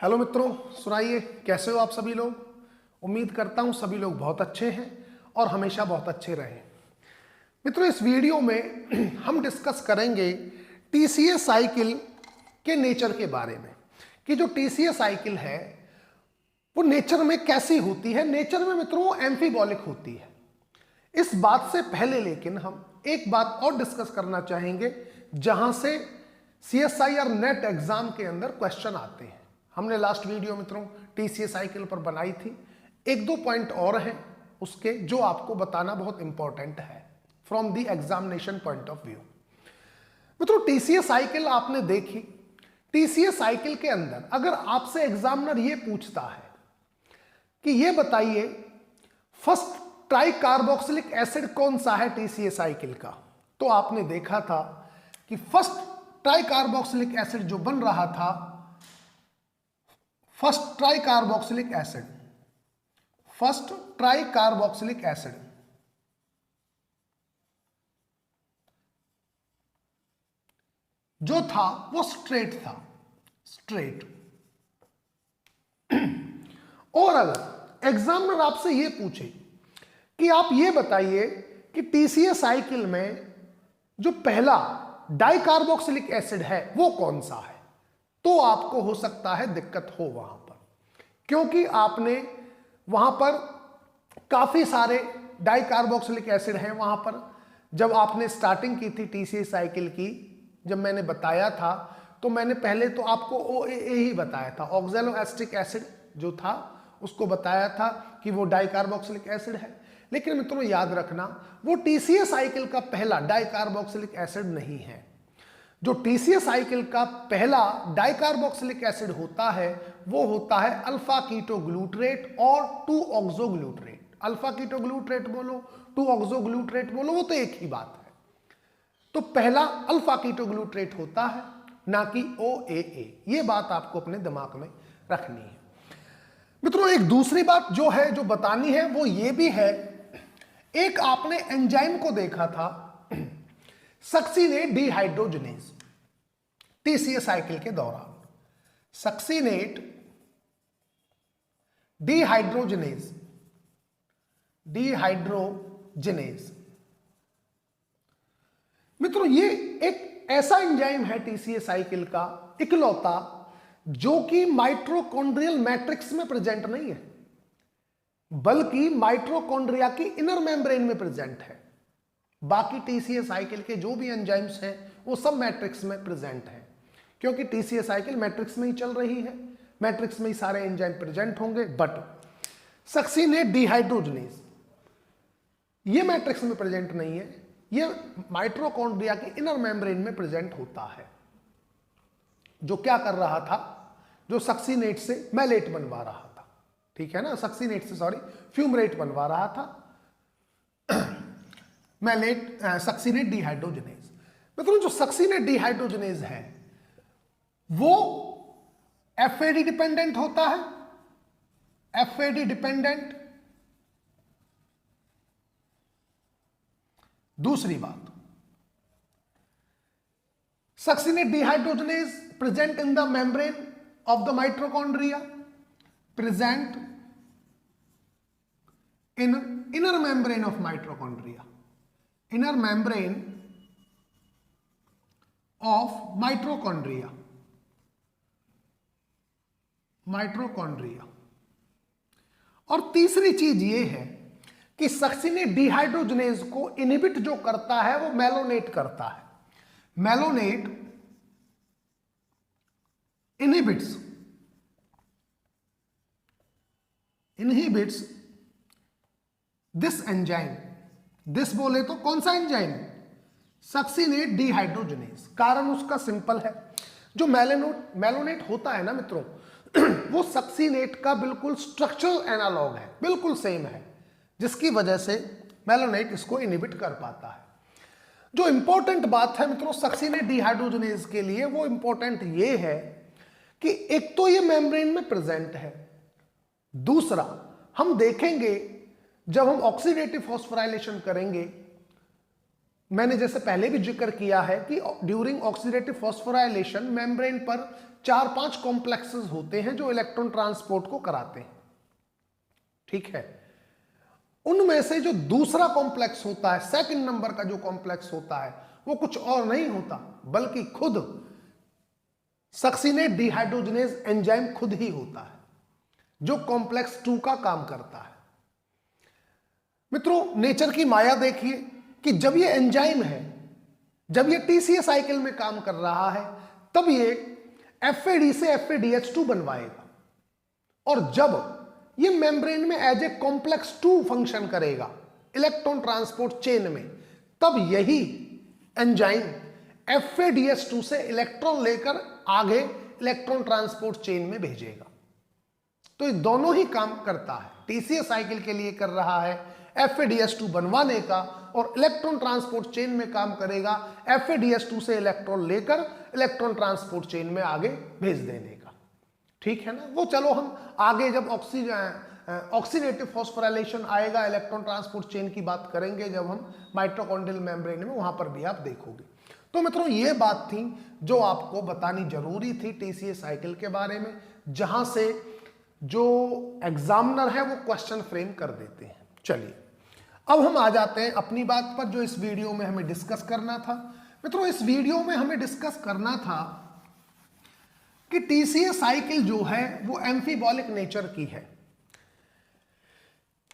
Hello मित्रों, सुनाइए कैसे हो आप सभी लोग। उम्मीद करता हूं सभी लोग बहुत अच्छे हैं और हमेशा बहुत अच्छे रहें। मित्रों, इस वीडियो में हम डिस्कस करेंगे टीसीएस साइकिल के नेचर के बारे में कि जो टीसीएस साइकिल है वो नेचर में कैसी होती है। नेचर में मित्रों वो एम्फीबॉलिक होती है। इस बात से पहले लेकिन हम एक बात और डिस्कस करना चाहेंगे जहां से सीएसआई और नेट एग्जाम के अंदर क्वेश्चन आते हैं। हमने लास्ट वीडियो मित्रों टीसीएस साइकिल पर बनाई थी। एक दो पॉइंट और हैं उसके जो आपको बताना बहुत इंपॉर्टेंट है from the examination point of view. मित्रों, टीसीएस साइकिल आपने देखी। टीसीएस साइकिल के अंदर अगर आपसे एग्जामिनर ये पूछता है कि ये बताइए फर्स्ट ट्राई कार्बोक्सिलिक एसिड कौन सा है टीसीएस साइकिल का, तो आपने देखा था कि फर्स्ट ट्राई कार्बोक्सिलिक एसिड जो बन रहा था, first try carboxylic acid, first try carboxylic acid जो था वो स्ट्रेट था, स्ट्रेट। और अगर एग्जामिनर आपसे ये पूछे कि आप ये बताइए कि टीसीएस साइकिल में जो पहला डाई कार्बोक्सिलिक एसिड है वो कौन सा है, तो आपको हो सकता है दिक्कत हो वहां पर, क्योंकि आपने वहां पर काफी सारे डाई कार्बोक्सिलिक एसिड हैं। वहां पर जब आपने स्टार्टिंग की थी टीसीएस साइकिल की, जब मैंने बताया था तो मैंने पहले तो आपको OAA ही बताया था, ऑक्सैलो एसिटिक एसिड जो था उसको बताया था कि वो डाई कार्बोक्सिलिक एसिड है। लेकिन मित्रों याद रखना वो टीसीएस साइकिल का पहला डाई कार्बोक्सिलिक एसिड नहीं है। जो टीसीएस साइकिल का पहला डाई कार्बोक्सिलिक एसिड होता है वो होता है अल्फा कीटोग्लूटरेट और 2-ऑक्सोग्लूटरेट। अल्फा कीटोग्लूटरेट बोलो, 2-ऑक्सोग्लूटरेट बोलो, वो तो एक ही बात है। तो पहला अल्फा कीटोग्लूटरेट होता है, ना कि OAA। ये बात आपको अपने दिमाग में रखनी है। मित्रों, एक दूसरी बात जो है जो बतानी है वो ये भी है, एक आपने एंजाइम को देखा था सक्सीनेट डिहाइड्रोजनेज टीसीएस साइकिल के दौरान। सक्सीनेट डिहाइड्रोजनेज, डिहाइड्रोजनेज मित्रों ये एक ऐसा एंजाइम है टीसीएस साइकिल का इकलौता जो कि माइटोकॉन्ड्रियल मैट्रिक्स में प्रेजेंट नहीं है, बल्कि माइटोकॉन्ड्रिया की इनर मेम्ब्रेन में प्रेजेंट है। बाकी टीसीएस साइकिल के जो भी एंजाइम्स हैं वो सब मैट्रिक्स में प्रेजेंट हैं, क्योंकि टीसीएस साइकिल मैट्रिक्स में ही चल रही है, मैट्रिक्स में ही सारे एंजाइम प्रेजेंट होंगे। बट सक्सीनेट डिहाइड्रोजनेज ये मैट्रिक्स में प्रेजेंट नहीं है, ये माइटोकॉन्ड्रिया की इनर मेम्ब्रेन में प्रेजेंट होता है। जो क्या कर रहा था, जो सक्सीनेट से मैलेट बनवा रहा था, ठीक है ना, सक्सीनेट से सॉरी फ्यूमरेट बनवा रहा था, मैलेट सक्सीनेट डिहाइड्रोजनेज। मतलब जो सक्सीनेट डिहाइड्रोजनेज है वो FAD डिपेंडेंट होता है, FAD डिपेंडेंट। दूसरी बात, succinate dehydrogenase present in the membrane of the mitochondria, present in inner membrane of mitochondria, inner membrane of mitochondria, और तीसरी चीज ये है कि सक्सीनेट डिहाइड्रोजनेज को इनहिबिट जो करता है वो मेलोनेट करता है। Malonate inhibits this enzyme. This बोले तो कौन सा एंजाइम, सक्सीनेट डिहाइड्रोजनेज। कारण उसका सिंपल है, जो मेलोनेट होता है ना मित्रों वो सक्सीनेट का बिल्कुल स्ट्रक्चरल एनालॉग है, बिल्कुल सेम है, जिसकी वजह से मेलोनेट इसको इनहिबिट कर पाता है। जो इंपॉर्टेंट बात है मित्रों सक्सीनेट डिहाइड्रोजनेज के लिए, वो इंपॉर्टेंट ये है कि एक तो ये मेम्ब्रेन में प्रेजेंट है, दूसरा हम देखेंगे जब हम ऑक्सीडेटिव फॉस्फोराइलेशन करेंगे, मैंने जैसे पहले भी जिक्र किया है कि ड्यूरिंग ऑक्सीडेटिव फॉस्फोराइलेशन मेम्ब्रेन पर 4-5 कॉम्प्लेक्सेस होते हैं जो इलेक्ट्रॉन ट्रांसपोर्ट को कराते हैं, ठीक है। उनमें से जो दूसरा कॉम्प्लेक्स होता है, सेकंड नंबर का जो कॉम्प्लेक्स होता है, वो कुछ और नहीं होता बल्कि खुद सक्सिनेट डिहाइड्रोजनेज एंजाइम खुद ही होता है, जो कॉम्प्लेक्स 2 का काम करता है। मित्रों, नेचर की माया देखिए कि जब ये एंजाइम है, जब ये टीसीए साइकिल में काम कर रहा है, तब ये FAD से FADH2 बनवाएगा, और जब ये मेम्ब्रेन में एज ए कॉम्प्लेक्स 2 फंक्शन करेगा इलेक्ट्रॉन ट्रांसपोर्ट चेन में, तब यही एंजाइम FADH2 से इलेक्ट्रॉन लेकर आगे इलेक्ट्रॉन ट्रांसपोर्ट चेन में भेजेगा। तो ये दोनों ही काम करता है, टीसीए साइकिल के लिए कर रहा है FADH2 बनवाने का, और इलेक्ट्रॉन ट्रांसपोर्ट चेन में काम करेगा FADH2 से इलेक्ट्रॉन लेकर इलेक्ट्रॉन ट्रांसपोर्ट चेन में आगे भेज देने का, ठीक है ना। वो चलो हम आगे जब ऑक्सीडेटिव फॉस्फोराइलेशन आएगा, इलेक्ट्रॉन ट्रांसपोर्ट चेन की बात करेंगे जब हम माइटोकॉन्ड्रियल मेम्ब्रेन में, वहां पर भी आप देखोगे। तो मित्रों, ये बात थी जो आपको बतानी जरूरी थी टीसीए साइकिल के बारे में, जहां से जो एग्जामिनर है वो क्वेश्चन फ्रेम कर देते हैं। चलिए अब हम आ जाते हैं अपनी बात पर, जो इस वीडियो में हमें डिस्कस करना था। मित्रों, इस वीडियो में हमें डिस्कस करना था कि टीसीए साइकिल जो है वो एम्फीबॉलिक नेचर की है।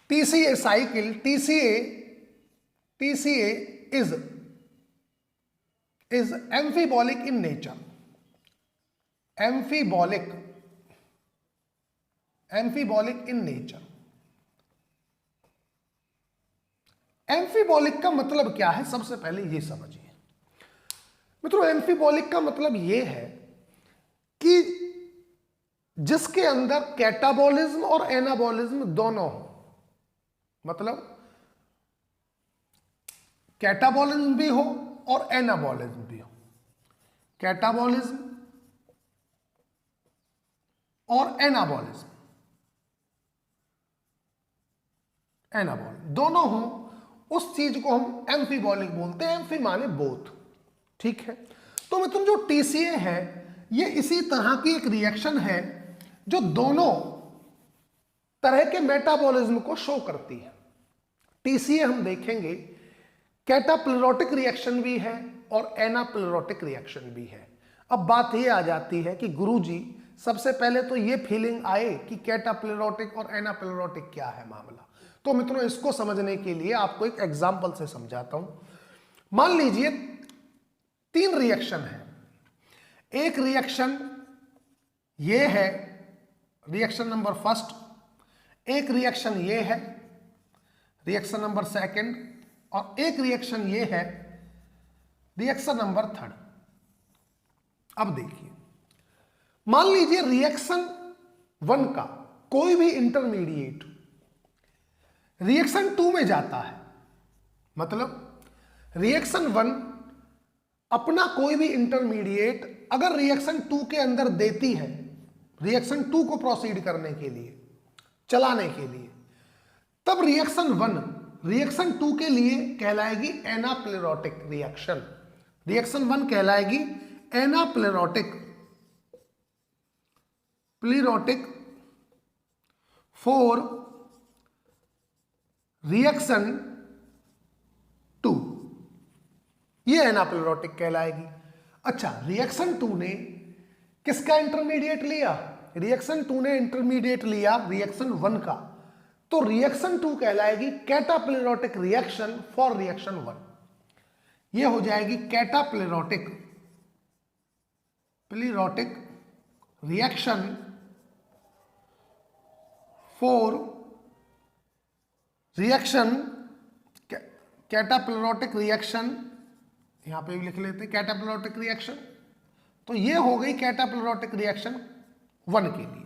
TCA cycle, TCA is amphibolic in nature. Amphibolic in nature. Amphibolic का मतलब क्या है, सबसे पहले ये समझिए। मित्रों, एम्फीबॉलिक का मतलब ये है कि जिसके अंदर कैटाबॉलिज्म और एनाबॉलिज्म दोनों हो, मतलब कैटाबॉलिज्म भी हो और एनाबॉलिज्म भी हो। कैटाबॉलिज्म और एनाबॉलिज्म दोनों हो, उस चीज को हम एम्फीबॉलिक बोलते हैं। एम्फी माने बोथ, ठीक है। तो मित्रों, जो टीसीए है ये इसी तरह की एक रिएक्शन है जो दोनों तरह के मेटाबॉलिज्म को शो करती है। टीसीए हम देखेंगे कैटाप्लेरोटिक रिएक्शन भी है और एनाप्लेरोटिक रिएक्शन भी है। अब बात ये आ जाती है कि गुरुजी, सबसे पहले तो ये फीलिंग आए कि कैटाप्लेरोटिक और एनाप्लेरोटिक क्या है मामला। तो मित्रों, इसको समझने के लिए आपको एक एग्जांपल से समझाता हूं। मान लीजिए 3 रिएक्शन है। एक रिएक्शन ये है, रिएक्शन नंबर फर्स्ट। एक रिएक्शन ये है, रिएक्शन नंबर सेकंड। और एक रिएक्शन ये है, रिएक्शन नंबर थर्ड। अब देखिए, मान लीजिए रिएक्शन 1 का कोई भी इंटरमीडिएट रिएक्शन 2 में जाता है, मतलब रिएक्शन 1 अपना कोई भी इंटरमीडिएट अगर रिएक्शन 2 के अंदर देती है, रिएक्शन 2 को प्रोसीड करने के लिए, चलाने के लिए, तब रिएक्शन 1 रिएक्शन 2 के लिए कहलाएगी एनाप्लेरोटिक रिएक्शन। रिएक्शन 1 कहलाएगी एनाप्लेरोटिक फॉर रिएक्शन 2, ये एनाप्लेरोटिक कहलाएगी। अच्छा, रिएक्शन 2 ने किसका इंटरमीडिएट लिया? रिएक्शन 2 ने इंटरमीडिएट लिया रिएक्शन 1 का, तो रिएक्शन 2 कहलाएगी कैटाप्लेरोटिक रिएक्शन फॉर रिएक्शन 1। ये हो जाएगी कैटाप्लेरोटिक रिएक्शन फॉर रिएक्शन, कैटाप्लेरोटिक रिएक्शन, यहां पे भी लिख लेते हैं कैटाप्लेरोटिक रिएक्शन। तो ये हो गई कैटाप्लेरोटिक रिएक्शन 1 के लिए।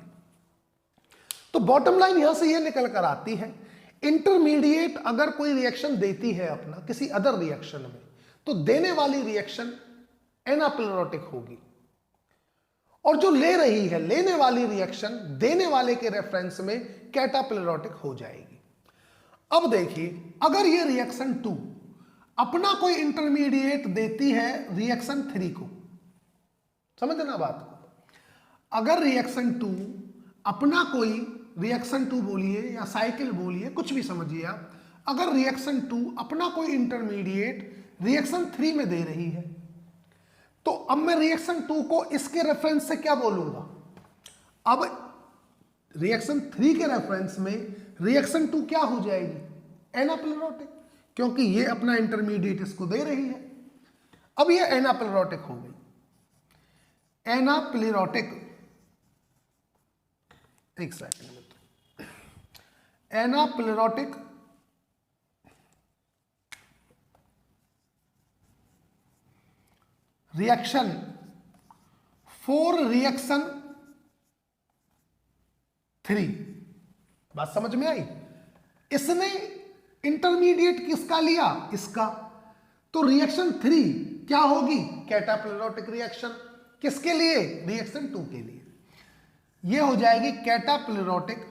तो बॉटम लाइन यहां से ये निकल कर आती है, इंटरमीडिएट अगर कोई रिएक्शन देती है अपना किसी अदर रिएक्शन में, तो देने वाली रिएक्शन एनाप्लेरोटिक होगी, और जो ले रही है, लेने वाली रिएक्शन देने वाले के रेफरेंस में कैटाप्लेरोटिक हो जाएगी। अब देखिए, अगर ये रिएक्शन 2 अपना कोई इंटरमीडिएट देती है रिएक्शन 3 को, समझना बात को, अगर रिएक्शन 2 अपना कोई रिएक्शन 2 बोलिए या साइकिल बोलिए, कुछ भी समझिए आप, अगर रिएक्शन 2 अपना कोई इंटरमीडिएट रिएक्शन 3 में दे रही है, तो अब मैं रिएक्शन 2 को इसके रेफरेंस से क्या बोलूंगा? अब रिएक्शन 3 के रेफरेंस में रिएक्शन 2 क्या हो जाएगी? एनाप्लेरोटिक, क्योंकि ये अपना इंटरमीडिएट इसको दे रही है। अब ये एनाप्लेरोटिक हो गई। एनाप्लेरोटिक, एक सेकंड में, एनाप्लेरोटिक रिएक्शन फॉर रिएक्शन 3। बात समझ में आई? इसने इंटरमीडिएट किसका लिया? इसका। तो रिएक्शन 3 क्या होगी? कैटाप्लेरोटिक रिएक्शन। किसके लिए? रिएक्शन 2 के लिए। यह हो जाएगी कैटाप्लेरोटिक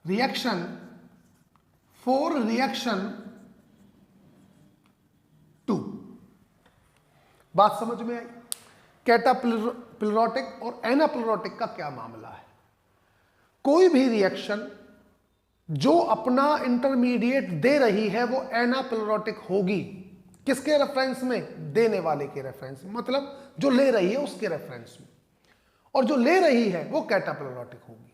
रिएक्शन फॉर रिएक्शन 2। बात समझ में आई? कैटाप्लेरोटिक और एनाप्लेरोटिक का क्या मामला है? कोई भी रिएक्शन जो अपना इंटरमीडिएट दे रही है वो एनाप्लेरोटिक होगी। किसके रेफरेंस में? देने वाले के रेफरेंस में, मतलब जो ले रही है उसके रेफरेंस में। और जो ले रही है वो कैटाप्लेरोटिक होगी।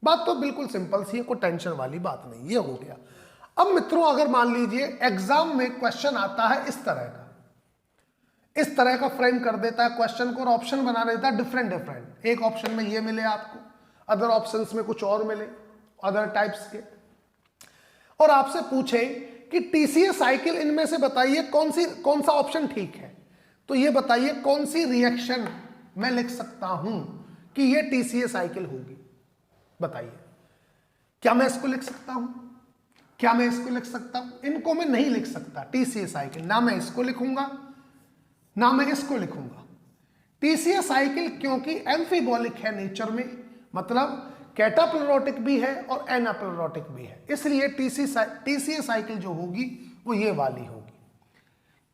बात तो बिल्कुल सिंपल सी है, कोई टेंशन वाली बात नहीं। ये हो गया। अब मित्रों, अगर मान लीजिए एग्जाम में क्वेश्चन आता है इस तरह का फ्रेम कर देता है क्वेश्चन को और ऑप्शन बना देता है डिफरेंट डिफरेंट। एक ऑप्शन में ये मिले आपको, अदर ऑप्शंस में कुछ और मिले, अदर टाइप्स के, और आपसे पूछे कि टीसीए साइकिल इनमें से बताइए कौन सा ऑप्शन ठीक है। तो ये बताइए कौन सी रिएक्शन मैं लिख सकता हूं कि ये टीसीए साइकिल होगी? बताइए, क्या मैं इसको लिख सकता हूं? क्या मैं इसको लिख सकता हूं? इनको मैं नहीं लिख सकता। टीसीए साइकिल ना मैं इसको लिखूंगा ना मैं इसको लिखूंगा। टीसीए साइकिल क्योंकि एम्फीबॉलिक है नेचर में, मतलब कैटाप्लेरोटिक भी है और एनाप्लेरोटिक भी है, इसलिए टीसीए साइकिल जो होगी वो ये वाली होगी।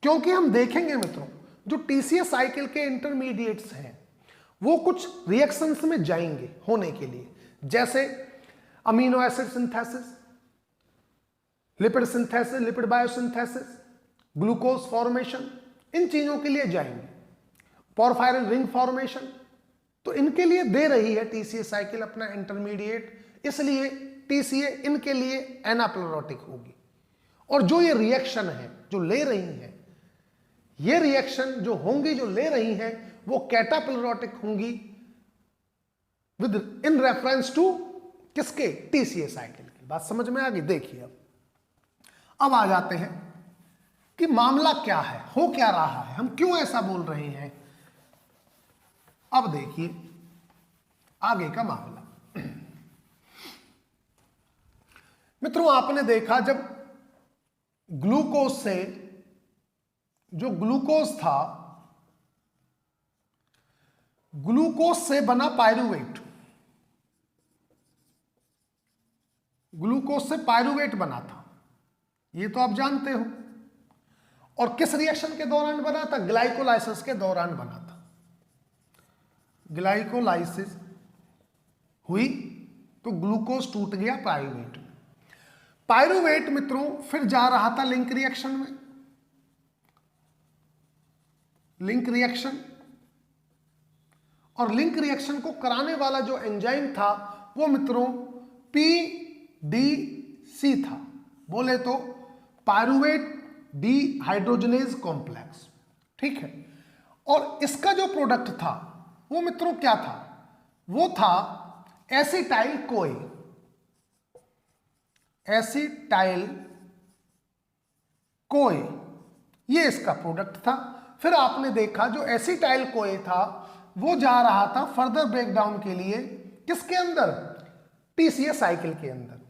क्योंकि हम देखेंगे मित्रों, जो टीसीए साइकिल के इंटरमीडिएट्स हैं वो कुछ रिएक्शंस में जाएंगे होने के लिए, जैसे amino acid synthesis, lipid synthesis, lipid biosynthesis, glucose formation, इन चीजों के लिए जाएंगे। पोरफायरिन रिंग फॉर्मेशन, तो इनके लिए दे रही है टीसीए साइकिल अपना इंटरमीडिएट, इसलिए टीसीए इनके लिए एनाप्लेरोटिक होगी। और जो ये रिएक्शन है जो ले रही हैं, ये रिएक्शन जो होंगी जो ले रही हैं वो कैटाप्लेरोटिक होंगी विद इन रेफरेंस टू किसके? टीसीए साइकिल की। बात समझ में आ गई? देखिए अब आ जाते हैं कि मामला क्या है, हो क्या रहा है, हम क्यों ऐसा बोल रहे हैं। अब देखिए आगे का मामला। मित्रों, आपने देखा जब ग्लूकोज से, जो ग्लूकोज था, ग्लूकोज से बना पायरुवेट, ग्लूकोज से पायरुवेट बना था, ये तो आप जानते हो। और किस रिएक्शन के दौरान बना था? ग्लाइकोलाइसिस के दौरान बना था। ग्लाइकोलाइसिस हुई तो ग्लूकोज टूट गया पायरुवेट में। पायरुवेट मित्रों फिर जा रहा था लिंक रिएक्शन में, लिंक रिएक्शन, और लिंक रिएक्शन को कराने वाला जो एंजाइम था वो मित्रों पीडीसी था, बोले तो पायरुवेट डिहाइड्रोजनेज कॉम्प्लेक्स। ठीक है। और इसका जो प्रोडक्ट था वो मित्रों क्या था? वो था एसिटाइल कोए, एसिटाइल कोए, ये इसका प्रोडक्ट था। फिर आपने देखा जो एसिटाइल कोए था वो जा रहा था फर्दर ब्रेकडाउन के लिए किसके अंदर? टीसीए साइकिल के अंदर।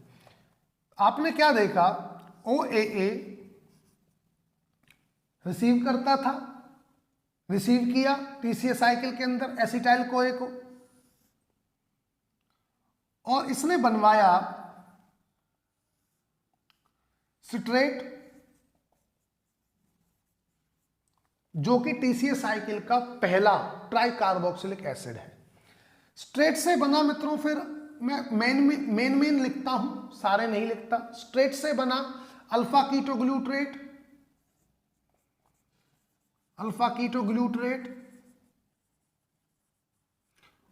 आपने क्या देखा? OAA रिसीव करता था, रिसीव किया टीसीए साइकिल के अंदर एसिटाइल कोए को, और इसने बनवाया सिट्रेट जो कि टीसीएस साइकिल का पहला ट्राई कार्बोक्सिलिक एसिड है। स्ट्रेट से बना मित्रों, फिर मैं मेन लिखता हूं, सारे नहीं लिखता। स्ट्रेट से बना अल्फा कीटोग्लूटरेट,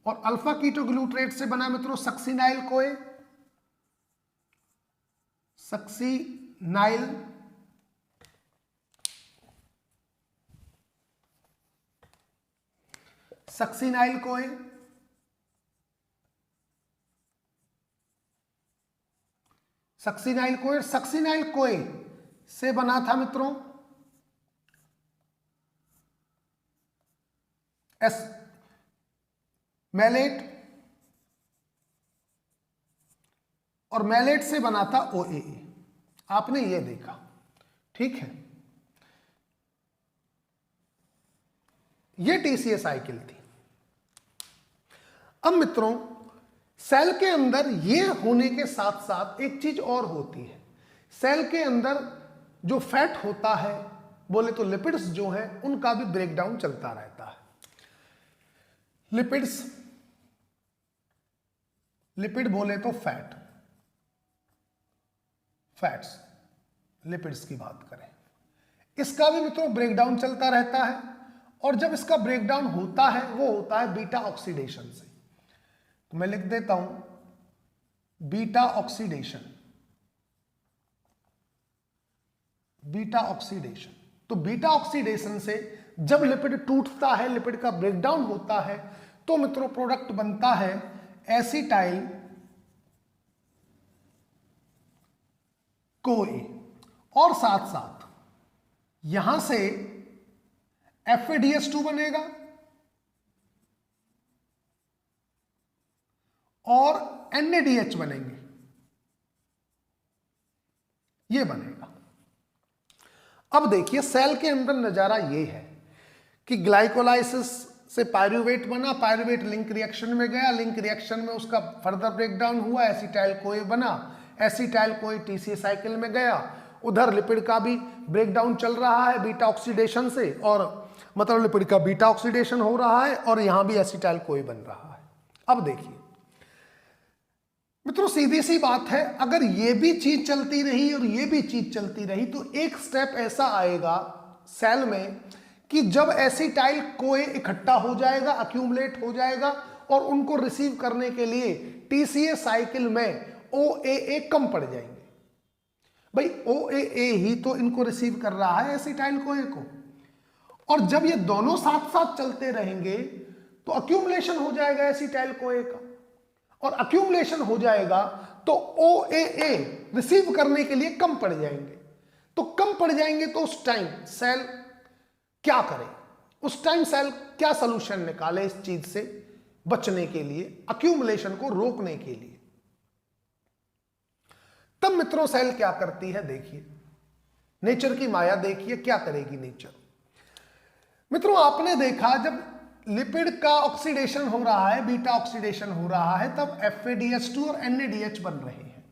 और अल्फा कीटोग्लूटरेट से बना मित्रों सक्सिनाइल कोए, सक्सिनाइल कोए। सक्सिनाइल कोए से बना था मित्रों मैलेट, और मैलेट से बना था OAA। आपने ये देखा, ठीक है। ये टीसीएस साइकिल थी। अब मित्रों सेल के अंदर ये होने के साथ साथ एक चीज और होती है। सेल के अंदर जो फैट होता है, बोले तो लिपिड्स जो है, उनका भी ब्रेकडाउन चलता रहता है। लिपिड बोले तो फैट्स, लिपिड्स की बात करें, इसका भी मित्रों ब्रेकडाउन चलता रहता है। और जब इसका ब्रेकडाउन होता है वो होता है बीटा ऑक्सीडेशन से। तो मैं लिख देता हूं बीटा ऑक्सीडेशन। तो बीटा ऑक्सीडेशन से जब लिपिड टूटता है, लिपिड का ब्रेकडाउन होता है, तो मित्रों प्रोडक्ट बनता है एसिटाइल कोए, और साथ साथ यहां से FADH2 बनेगा और NADH बनेंगे, ये बनेगा। अब देखिए सेल के अंदर नजारा ये है कि ग्लाइकोलाइसिस से पायरुवेट बना, पायरुवेट लिंक रिएक्शन में गया, लिंक रिएक्शन में उसका फर्दर ब्रेकडाउन हुआ, एसिटाइल कोए बना, एसिटाइल कोए टीसीएस साइकिल में गया। उधर लिपिड का भी ब्रेकडाउन चल रहा है बीटा ऑक्सीडेशन से, और मतलब लिपिड का बीटा ऑक्सीडेशन हो रहा है, और यहां भी एसिटाइल कोए बन रहा है। अब देखिए मित्रों सीधी सी बात है, अगर ये भी चीज चलती रही और ये भी चीज चलती रही तो एक स्टेप ऐसा आएगा सेल में कि जब एसिटाइल कोए इकट्ठा हो जाएगा, अक्यूमुलेट हो जाएगा, और उनको रिसीव करने के लिए टीसीएस साइकिल में OAA कम पड़ जाएंगे। भाई OAA ही तो इनको रिसीव कर रहा है एसिटाइल कोए को, और जब ये दोनों साथ साथ चलते रहेंगे तो अक्यूमुलेशन हो जाएगा एसिटाइल कोए का, और अक्यूमुलेशन हो जाएगा तो OAA रिसीव करने के लिए कम पड़ जाएंगे। तो कम पड़ जाएंगे तो उस टाइम सेल क्या करे, उस टाइम सेल क्या सॉल्यूशन निकाले इस चीज से बचने के लिए, अक्यूमुलेशन को रोकने के लिए। तब मित्रों सेल क्या करती है, देखिए नेचर की माया देखिए क्या करेगी नेचर। मित्रों आपने देखा जब लिपिड का ऑक्सीडेशन हो रहा है, बीटा ऑक्सीडेशन हो रहा है, तब FADH2 और NADH बन रहे हैं।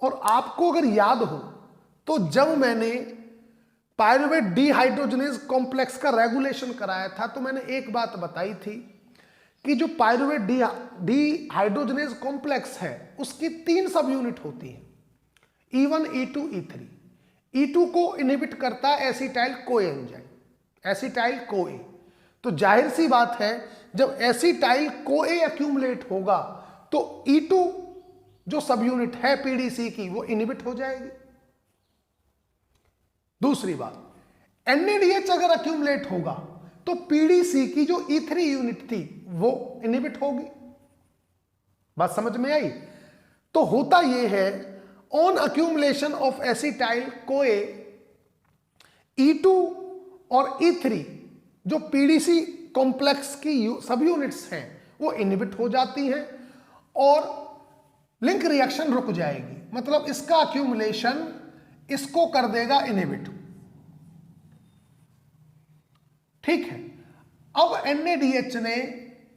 और आपको अगर याद हो तो जब मैंने पायरुवेट डीहाइड्रोजनेज कॉम्प्लेक्स का रेगुलेशन कराया था तो मैंने एक बात बताई थी कि जो पायरुवेट डीहाइड्रोजनेज कॉम्प्लेक्स है उसकी 3 सब यूनिट होती है, E1, E2, E3। E2 को इनहिबिट करता है acetyl CoA enzyme, acetyl CoA. तो जाहिर सी बात है जब एसिटाइल कोए एक्यूमुलेट होगा तो E2 जो सब यूनिट है PDC की वो इनहिबिट हो जाएगी। दूसरी बात, NADH अगर एक्यूमुलेट होगा तो PDC की जो E3 यूनिट थी वो इनहिबिट होगी। बात समझ में आई? तो होता यह है on accumulation of acetyl CoA E2 और E3 जो PDC कॉम्प्लेक्स की सब यूनिट्स हैं वो इनहिबिट हो जाती हैं और लिंक रिएक्शन रुक जाएगी। मतलब इसका एक्यूमुलेशन इसको कर देगा इनहिबिट। ठीक है, अब NADH ने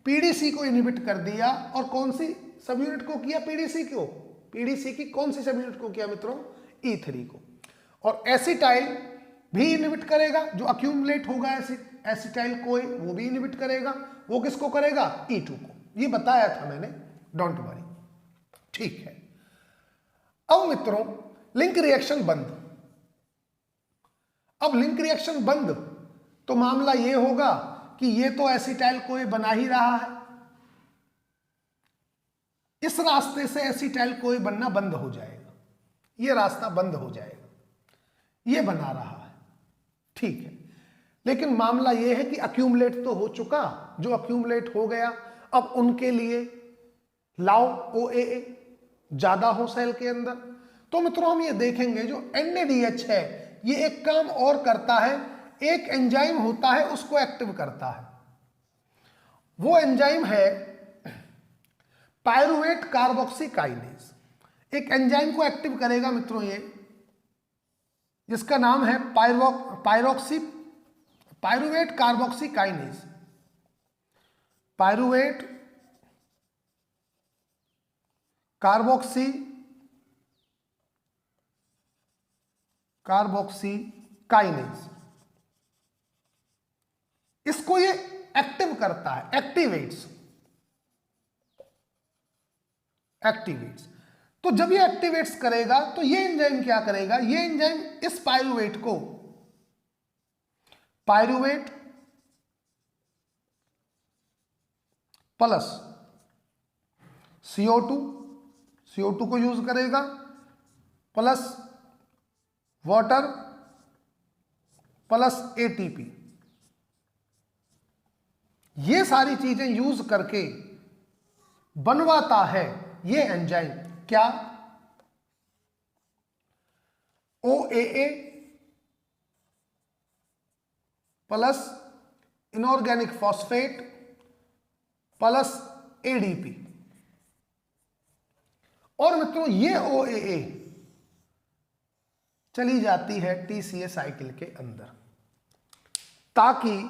PDC को इनहिबिट कर दिया और कौन सी सब यूनिट को किया? PDC को। PDC की कौन सी सब यूनिट को किया मित्रों? E3 को। और एसिटाइल भी इनहिबिट करेगा, जो अक्यूमुलेट होगा एसिटाइल कोए वो भी इनहिबिट करेगा। वो किसको करेगा? E2 को। ये बताया था मैंने, डोंट वरी। ठीक है, अब मित्रों लिंक रिएक्शन बंद। अब लिंक रिएक्शन बंद तो मामला ये होगा कि ये तो एसिटाइल कोए बना ही रहा है, इस रास्ते से एसिटाइल कोए बनना बंद हो जाएगा, ये रास्ता बंद हो जाएगा, ये बना रहा है। ठीक है, लेकिन मामला ये है कि अक्यूमुलेट तो हो चुका, जो अक्यूमुलेट हो गया अब उनके लिए लाओ OAA ज्यादा हो सेल के अंदर। तो मित्रों हम ये देखेंगे जो NADH है ये एक काम और करता है, एक एंजाइम होता है उसको एक्टिव करता है। वो एंजाइम है पायरुवेट कार्बोक्सी काइनेज। एक एंजाइम को एक्टिव करेगा मित्रों ये, जिसका नाम है pyruvate carboxy kinase. Pyruvate carboxy kinase, इसको ये एक्टिव करता है, एक्टिवेट्स। तो जब ये एक्टिवेट्स करेगा तो ये एंजाइम क्या करेगा, ये एंजाइम इस पायरुवेट को, पायरुवेट प्लस CO2 को यूज करेगा, प्लस वाटर प्लस ATP, ये सारी चीजें यूज करके बनवाता है ये एंजाइम क्या, OAA plus inorganic phosphate plus ADP। और मित्रों ये OAA चली जाती है TCA साइकिल के अंदर, ताकि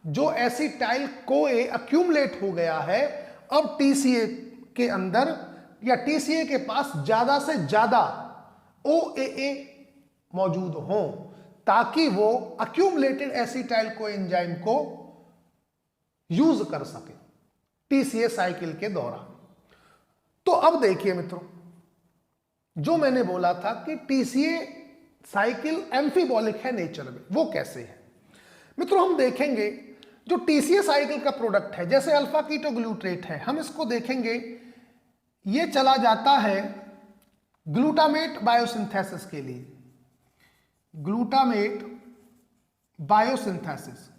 जो एसिटाइल कोए अक्यूमुलेट हो गया है अब TCA के अंदर या TCA के पास ज्यादा से ज्यादा OAA मौजूद हो, ताकि वो अक्यूमुलेटेड एसिटाइल कोएंजाइम को यूज कर सके TCA साइकिल के दौरान। तो अब देखिए मित्रों, जो मैंने बोला था कि TCA साइकिल एम्फीबॉलिक है नेचर में, वो कैसे है मित्रों? हम देखेंगे जो TCA साइकिल का प्रोडक्ट है, जैसे अल्फा कीटोग्लूट्रेट है, हम इसको देखेंगे ये चला जाता है ग्लूटामेट बायोसिंथेसिस के लिए, ग्लूटामेट बायोसिंथेसिस।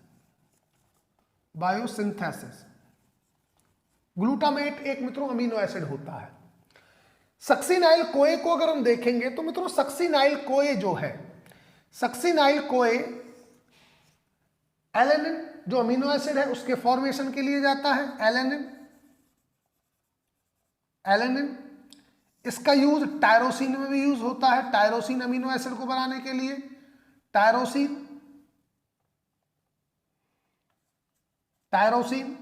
ग्लूटामेट एक मित्रों अमीनो एसिड होता है। सक्सिनाइल कोए को अगर हम देखेंगे तो मित्रों सक्सिनाइल कोए जो है, सक्सिनाइल कोए एलेनिन जो अमीनो एसिड है उसके फॉर्मेशन के लिए जाता है, एलेनिन। इसका यूज टायरोसिन में भी यूज होता है, टायरोसिन अमीनो एसिड को बनाने के लिए, टायरोसिन।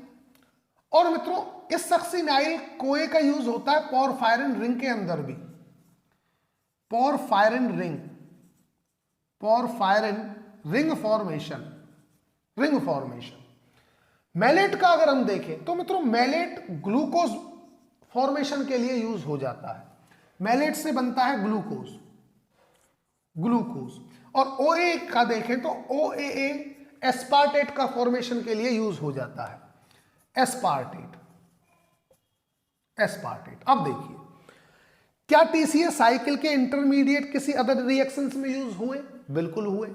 और मित्रों इस सक्सिनाइल कोए का यूज होता है पोरफायरिन रिंग के अंदर भी, पोरफायरिन रिंग फॉर्मेशन। मैलेट का अगर हम देखें तो मित्रों मैलेट ग्लूकोज फॉर्मेशन के लिए यूज हो जाता है, मैलेट से बनता है ग्लूकोज। और OA का देखें तो OAA एस्पार्टेट का फॉर्मेशन के लिए यूज हो जाता है, एस्पार्टेट। अब देखिए क्या TCA साइकिल के इंटरमीडिएट किसी अदर रिएक्शंस में यूज हुए? बिल्कुल हुए।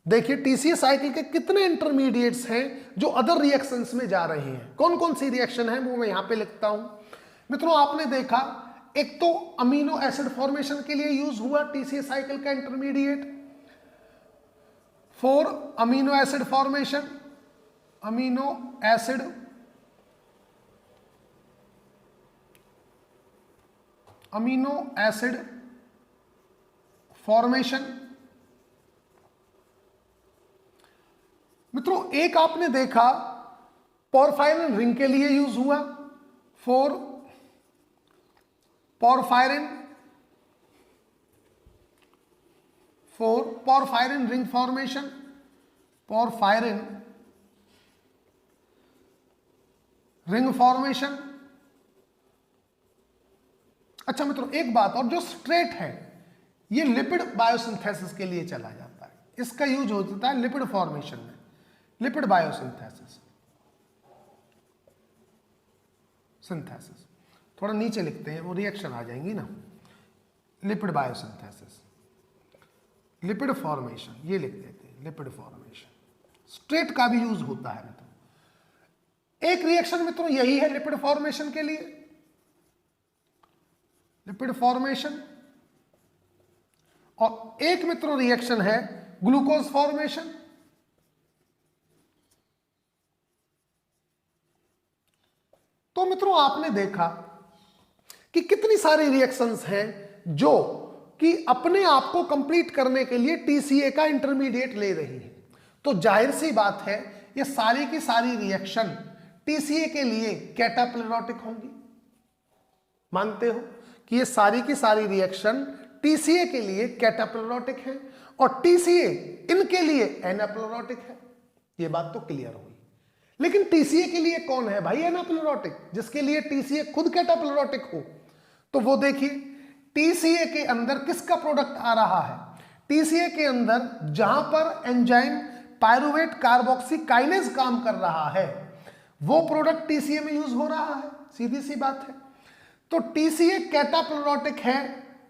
देखिए TCA साइकिल के कितने इंटरमीडिएट्स हैं जो अदर रिएक्शंस में जा रहे हैं, कौन कौन सी रिएक्शन है वो मैं यहां पे लिखता हूं। मित्रों आपने देखा एक तो अमीनो एसिड फॉर्मेशन के लिए यूज हुआ TCA साइकिल का intermediate for amino acid formation, amino acid formation. मित्रों एक आपने देखा पोरफायरिन रिंग के लिए यूज हुआ, for for porphyrin ring formation, porphyrin ring formation. अच्छा मित्रों एक बात और, जो स्ट्रेट है ये लिपिड बायोसिंथेसिस के लिए चला जाता है, इसका यूज होता है लिपिड फॉर्मेशन में, लिपिड बायोसिंथेसिस, सिंथेसिस। थोड़ा नीचे लिखते हैं, वो रिएक्शन आ जाएंगी ना। लिपिड बायोसिंथेसिस, लिपिड फॉर्मेशन, ये लिख देते हैं लिपिड फॉर्मेशन। स्ट्रेट का भी यूज होता है मित्रों। एक रिएक्शन मित्रों यही है लिपिड फॉर्मेशन के लिए, लिपिड फॉर्मेशन, और एक मित्रों रिएक्शन है ग्लूकोज फॉर्मेशन। तो मित्रों आपने देखा कि कितनी सारी रिएक्शंस हैं जो कि अपने आप को कंप्लीट करने के लिए टीसीए का इंटरमीडिएट ले रही है। तो जाहिर सी बात है ये सारी की सारी रिएक्शन टीसीए के लिए कैटाप्लेरोटिक होंगी। मानते हो कि ये सारी की सारी रिएक्शन टीसीए के लिए कैटाप्लेरोटिक है और टीसीए इनके लिए एनाप्लेरोटिक है। ये बात तो क्लियर हुई। लेकिन टीसीए के लिए कौन है भाई एनाप्लेरोटिक, जिसके लिए टीसीए खुद कैटाप्लेरोटिक हो? तो वो देखिए टीसीए के अंदर किसका प्रोडक्ट आ रहा है। टीसीए के अंदर जहां पर एंजाइम पायरुवेट कार्बोक्सी काइनेज काम कर रहा है वो प्रोडक्ट टीसीए में यूज हो रहा है, सीधी सी बात है। तो टीसीए कैटाप्लेरोटिक है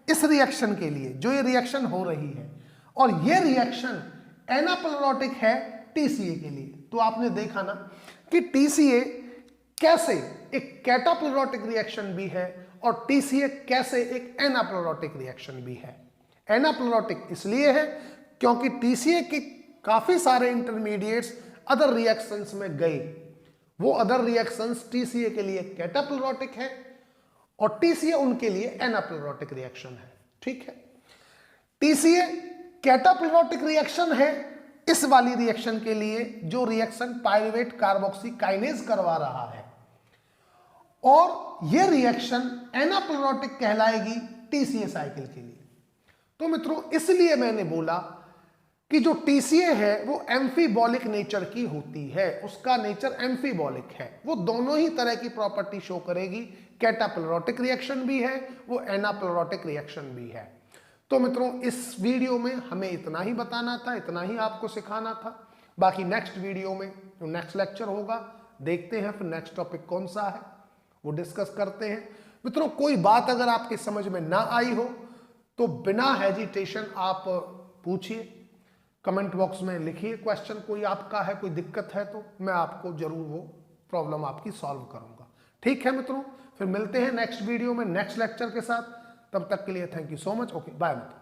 इस रिएक्शन के लिए, जो ये रिएक्शन हो रही है, और ये रिएक्शन एनाप्लेरोटिक है टीसीए के लिए। तो आपने देखा ना कि टीसीए कैसे एक कैटाप्लेरोटिक रिएक्शन भी है और टीसीए कैसे एक एनाप्लेरोटिक रिएक्शन भी है। एनाप्लेरोटिक इसलिए है क्योंकि टीसीए के काफी सारे इंटरमीडिएट्स अदर रिएक्शंस में गए, वो अदर रिएक्शंस टीसीए के लिए कैटाप्लेरोटिक है और टीसीए उनके लिए एनाप्लेरोटिक रिएक्शन है। ठीक है, टीसीए कैटाप्लेरोटिक रिएक्शन है इस वाली रिएक्शन के लिए जो रिएक्शन पायरुवेट कार्बोक्सी काइनेज करवा रहा है, और यह रिएक्शन एनाप्लेरोटिक कहलाएगी टीसीए साइकिल के लिए। तो मित्रों इसलिए मैंने बोला कि जो टीसीए है वो एम्फीबॉलिक नेचर की होती है, उसका नेचर एम्फीबॉलिक है, वो दोनों ही तरह की प्रॉपर्टी शो करेगी। कैटाप्लेरोटिक रिएक्शन भी है, वो एनाप्लेरोटिक रिएक्शन भी है। तो मित्रों इस वीडियो में हमें इतना ही बताना था, इतना ही आपको सिखाना था। बाकी नेक्स्ट वीडियो में जो नेक्स्ट लेक्चर होगा देखते हैं फिर नेक्स्ट टॉपिक कौन सा है वो डिस्कस करते हैं। मित्रों कोई बात अगर आपकी समझ में ना आई हो तो बिना हेजिटेशन आप पूछिए, कमेंट बॉक्स में लिखिए क्वेश्चन, कोई आपका है, कोई दिक्कत है तो मैं आपको जरूर वो प्रॉब्लम आपकी सॉल्व करूंगा। ठीक है मित्रों, फिर मिलते हैं नेक्स्ट वीडियो में नेक्स्ट लेक्चर के साथ। तब तक के लिए thank you so much. Okay bye मित्रों।